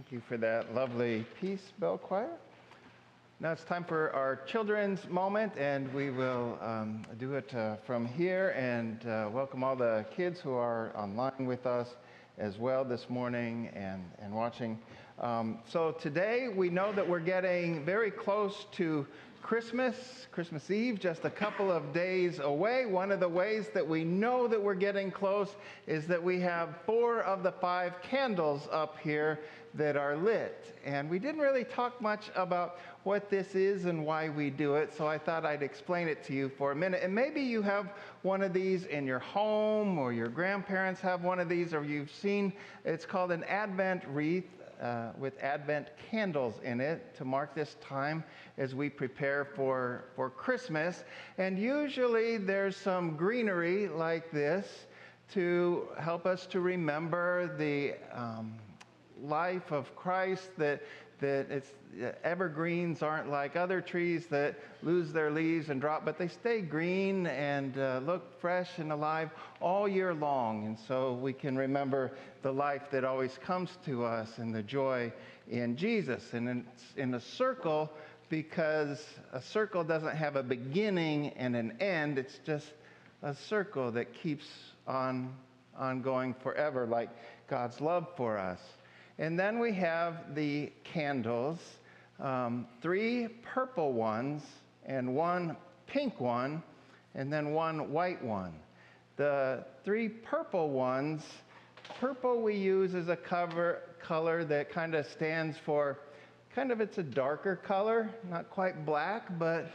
Thank you for that lovely piece, Bell Choir. Now it's time for our children's moment, and we will do it from here and welcome all the kids who are online with us as well this morning and watching. So today we know that we're getting very close to Christmas Eve, just a couple of days away. One of the ways that we know that we're getting close is that we have 4 of the 5 candles up here that are lit. And we didn't really talk much about what this is and why we do it, so I thought I'd explain it to you for a minute. And maybe you have one of these in your home, or your grandparents have one of these, or you've seen, it's called an Advent wreath with Advent candles in it to mark this time as we prepare for Christmas. And usually there's some greenery like this to help us to remember the life of Christ, that it's evergreens aren't like other trees that lose their leaves and drop, but they stay green and look fresh and alive all year long. And so we can remember the life that always comes to us and the joy in Jesus. And it's in a circle, because a circle doesn't have a beginning and an end. It's just a circle that keeps on going forever, like God's love for us. And then we have the candles, 3 purple ones and 1 pink one, and then 1 white one. The 3 purple ones, purple we use as a color that kind of stands for, it's a darker color, not quite black, but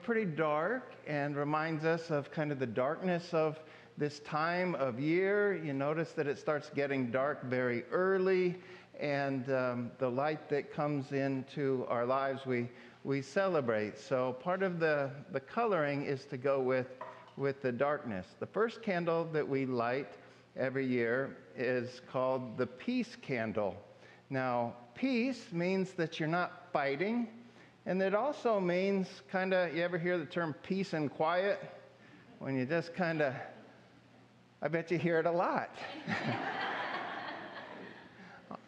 pretty dark, and reminds us of kind of the darkness of this time of year. You notice that it starts getting dark very early, and the light that comes into our lives we celebrate. So part of the coloring is to go with the darkness. The first candle that we light every year is called the peace candle. Now, peace means that you're not fighting, and it also means you ever hear the term peace and quiet? When you just I bet you hear it a lot.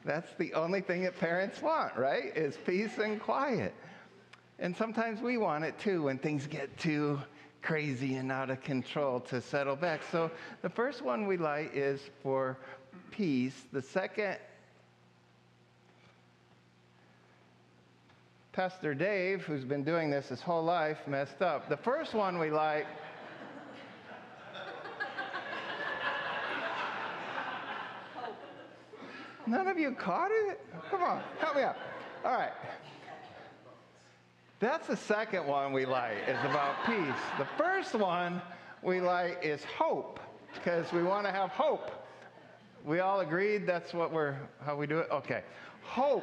That's the only thing that parents want, right? Is peace and quiet. And sometimes we want it too when things get too crazy and out of control, to settle back. So the first one we light is for peace. The second, Pastor Dave, who's been doing this his whole life, messed up. The first one we light None of you caught it? Come on, help me out. All right. That's the second one we light, is about peace. The first one we light is hope, because we want to have hope. We all agreed that's how we do it? Okay. Hope.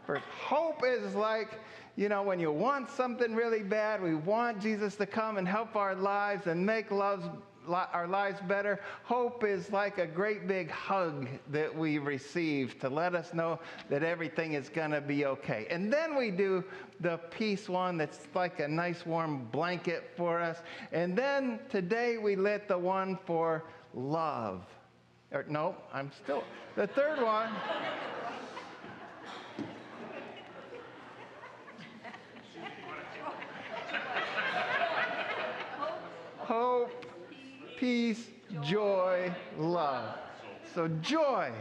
First, hope is like, when you want something really bad, we want Jesus to come and help our lives and make our lives better. Hope is like a great big hug that we receive to let us know that everything is going to be okay. And then we do the peace one, that's like a nice warm blanket for us. And then today we lit the one for love. The third one. Hope, peace, joy, love. So joy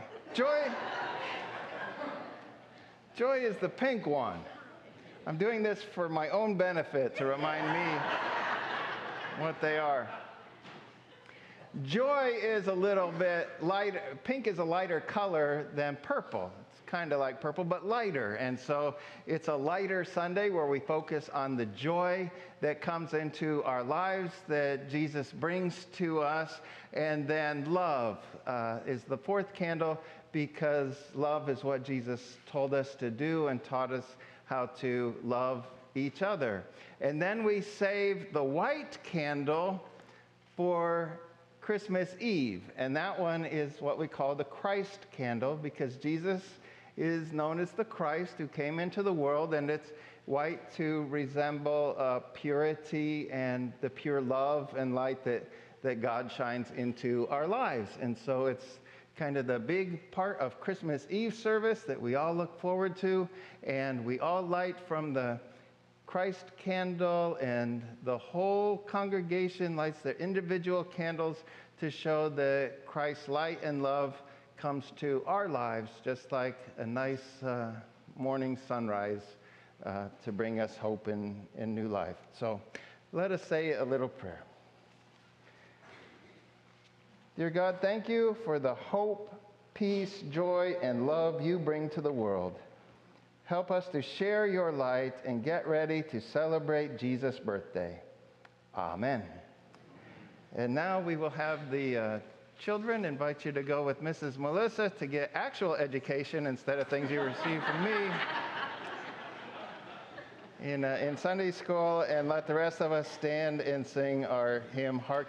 is the pink one. I'm doing this for my own benefit, to remind me what they are. Joy is a little bit lighter. Pink is a lighter color than purple. It's kind of like purple, but lighter. And so it's a lighter Sunday where we focus on the joy that comes into our lives that Jesus brings to us. And then love is the fourth candle, because love is what Jesus told us to do and taught us how to love each other. And then we save the white candle for Christmas Eve, and that one is what we call the Christ candle, because Jesus is known as the Christ who came into the world, and it's white to resemble purity and the pure love and light that God shines into our lives. And so kind of the big part of Christmas Eve service that we all look forward to, and we all light from the Christ candle, and the whole congregation lights their individual candles to show that Christ's light and love comes to our lives, just like a nice morning sunrise to bring us hope in new life. So let us say a little prayer. Dear God, thank you for the hope, peace, joy, and love you bring to the world. Help us to share your light and get ready to celebrate Jesus' birthday. Amen. And now we will have the children invite you to go with Mrs. Melissa to get actual education instead of things you received from me in Sunday school, and let the rest of us stand and sing our hymn, Hearken.